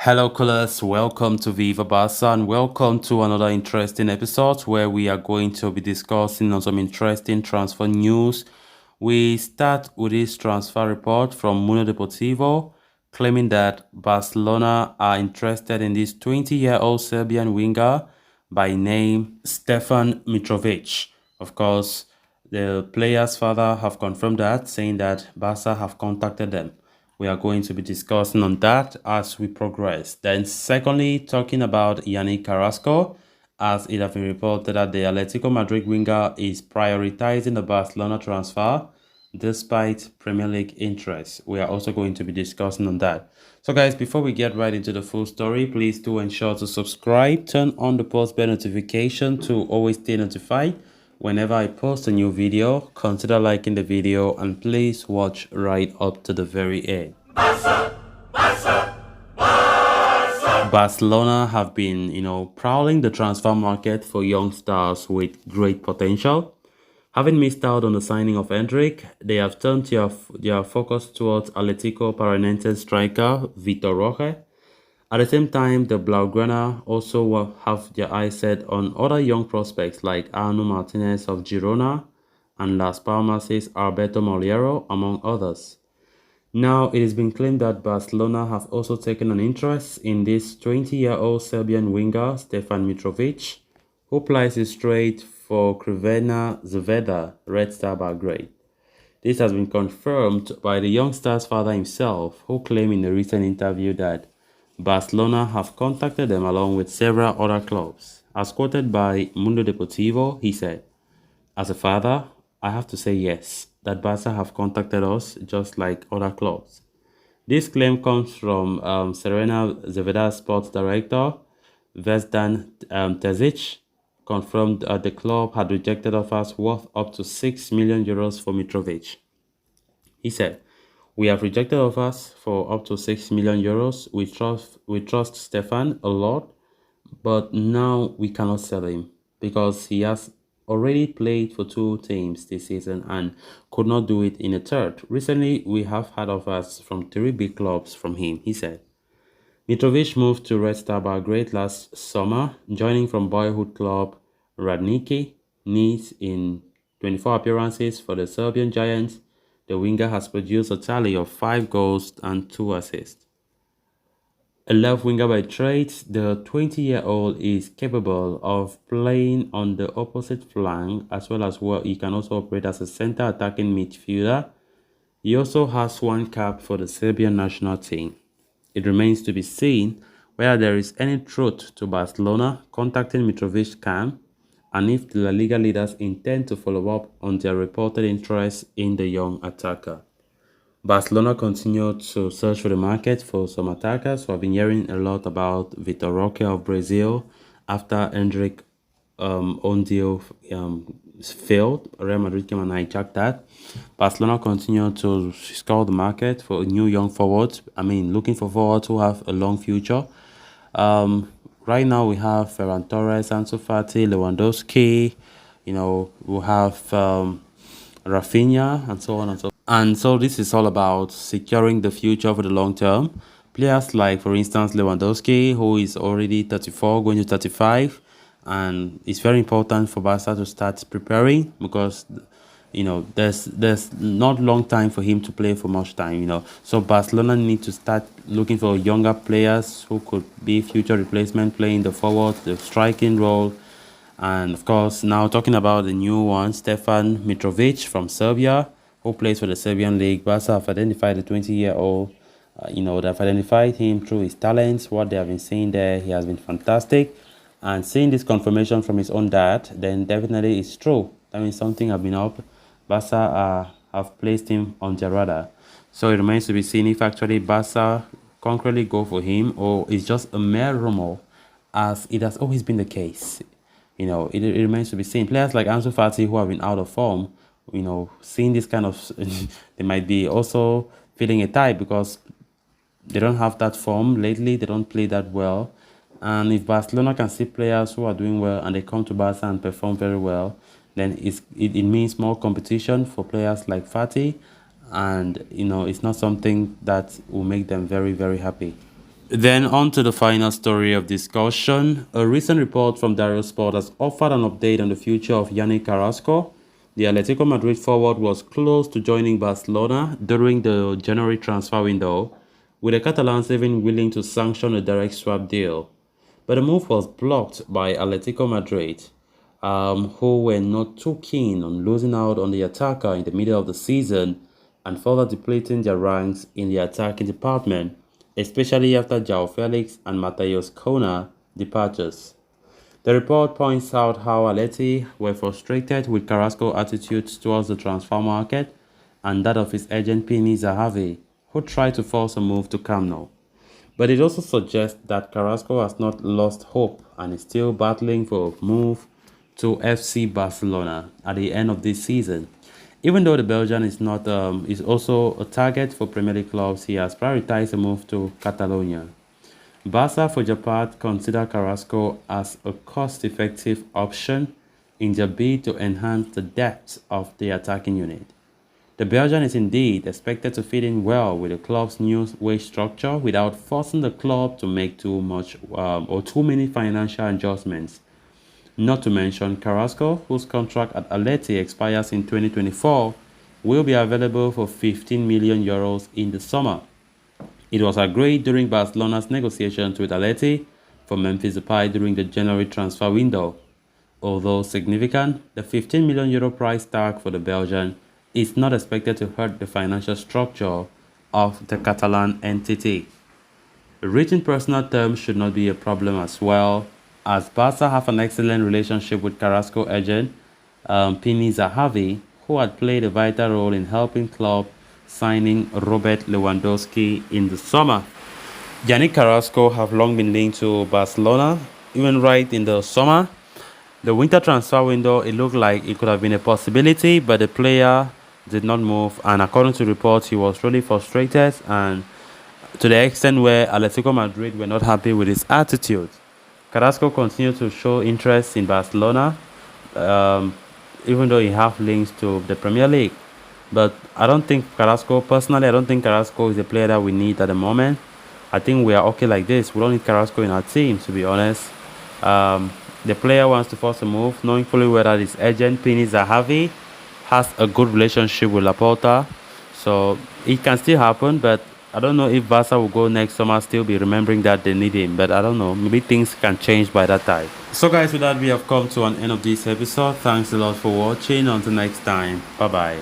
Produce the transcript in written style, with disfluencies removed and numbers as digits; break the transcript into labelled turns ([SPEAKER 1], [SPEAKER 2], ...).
[SPEAKER 1] Hello, callers. Welcome to Viva Barca and welcome to another interesting episode where we are going to be discussing on some interesting transfer news. We start with this transfer report from Mundo Deportivo claiming that Barcelona are interested in this 20-year-old Serbian winger by name Stefan Mitrovic. Of course, the player's father have confirmed that, saying that Barca have contacted them. We are going to be discussing on that as we progress. Then secondly, talking about Yannick Carrasco, as it has been reported that the Atletico Madrid winger is prioritizing the Barcelona transfer despite Premier League interest. We are also going to be discussing on that. So guys, before we get right into the full story, please do ensure to subscribe, turn on the post bell notification to always stay notified whenever I post a new video. Consider liking the video and please watch right up to the very end. Barcelona have been, prowling the transfer market for young stars with great potential. Having missed out on the signing of Hendrik, they have turned their focus towards Atletico Paranaense striker Vitor Roque. At the same time, the Blaugrana also will have their eyes set on other young prospects like Arno Martinez of Girona and Las Palmas' Alberto Moliero, among others. Now, it has been claimed that Barcelona have also taken an interest in this 20-year-old Serbian winger, Stefan Mitrovic, who plies his trade for Crvena Zvezda, Red Star Belgrade. This has been confirmed by the youngster's father himself, who claimed in a recent interview that Barcelona have contacted them along with several other clubs. As quoted by Mundo Deportivo, he said, "As a father, I have to say yes, that Barca have contacted us just like other clubs." This claim comes from Serena Zvezda's sports director, Vesdan Terzic, confirmed that the club had rejected offers worth up to 6 million euros for Mitrovic. He said, "We have rejected offers for up to 6 million euros. We trust Stefan a lot, but now we cannot sell him because he has already played for two teams this season and could not do it in a third. Recently, we have had offers from three big clubs from him," he said. Mitrovic moved to Red Star Belgrade last summer, joining from boyhood club Radniki Nice in 24 appearances for the Serbian Giants. The winger has produced a tally of 5 goals and 2 assists. A left winger by trade, the 20-year-old is capable of playing on the opposite flank as well as he can also operate as a center attacking midfielder. He also has one cap for the Serbian national team. It remains to be seen whether there is any truth to Barcelona contacting Mitrovic camp and if the La Liga leaders intend to follow up on their reported interest in the young attacker. Barcelona continued to search for the market for some attackers. We have been hearing a lot about Vitor Roque of Brazil after Hendrik own deal failed. Real Madrid came and hijacked that. Barcelona continued to scour the market for new young forwards. Looking for forwards who have a long future. Right now we have Ferran Torres, Ansu Fati, Lewandowski. We have Rafinha and so on and so forth. And so this is all about securing the future for the long term. Players like, for instance, Lewandowski, who is already 34, going to 35. And it's very important for Barca to start preparing because, there's not long time for him to play for much time, So Barcelona need to start looking for younger players who could be future replacement, playing the forward, the striking role. And of course, now talking about the new one, Stefan Mitrovic from Serbia, who plays for the Serbian league. Barca have identified the 20-year-old. They've identified him through his talents, what they have been seeing there. He has been fantastic. And seeing this confirmation from his own dad, then definitely it's true. That means something have been up. Barca have placed him on their radar. So it remains to be seen if actually Barca concretely go for him or it's just a mere rumor, as it has always been the case. It remains to be seen. Players like Ansu Fati who have been out of form, seeing this kind of, they might be also feeling a tie because they don't have that form lately. They don't play that well. And if Barcelona can see players who are doing well and they come to Barca and perform very well, then it means more competition for players like Fati. And, it's not something that will make them very, very happy. Then on to the final story of discussion. A recent report from Dario Sport has offered an update on the future of Yannick Carrasco. The Atletico Madrid forward was close to joining Barcelona during the January transfer window, with the Catalans even willing to sanction a direct swap deal. But the move was blocked by Atletico Madrid, who were not too keen on losing out on the attacker in the middle of the season and further depleting their ranks in the attacking department, especially after João Felix and Matheus Cunha departures. The report points out how Atleti were frustrated with Carrasco's attitude towards the transfer market and that of his agent Pini Zahavi, who tried to force a move to Camp Nou. But it also suggests that Carrasco has not lost hope and is still battling for a move to FC Barcelona at the end of this season. Even though the Belgian is also a target for Premier League clubs, he has prioritized a move to Catalonia. Barca, for their part, consider Carrasco as a cost-effective option in their bid to enhance the depth of the attacking unit. The Belgian is indeed expected to fit in well with the club's new wage structure without forcing the club to make too much or too many financial adjustments. Not to mention Carrasco, whose contract at Atleti expires in 2024, will be available for 15 million euros in the summer. It was agreed during Barcelona's negotiations with Atleti for Memphis Depay during the January transfer window. Although significant, the 15 million euro price tag for the Belgian is not expected to hurt the financial structure of the Catalan entity. Reaching personal terms should not be a problem as well, as Barca have an excellent relationship with Carrasco agent Pini Zahavi, who had played a vital role in helping club signing Robert Lewandowski in the summer. Yannick Carrasco have long been linked to Barcelona, even right in the summer. The winter transfer window, it looked like it could have been a possibility, but the player did not move, and according to reports, he was really frustrated, and to the extent where Atletico Madrid were not happy with his attitude. Carrasco continued to show interest in Barcelona, um, even though he have links to the Premier League. But I don't think Carrasco, personally, I don't think Carrasco is the player that we need at the moment. I think we are okay like this. We don't need Carrasco in our team, to be honest. The player wants to force a move, knowing fully well that his agent, Pini Zahavi, has a good relationship with Laporta. So it can still happen, but I don't know if Barca will go next summer still be remembering that they need him. But I don't know. Maybe things can change by that time. So guys, with that, we have come to an end of this episode. Thanks a lot for watching. Until next time. Bye-bye.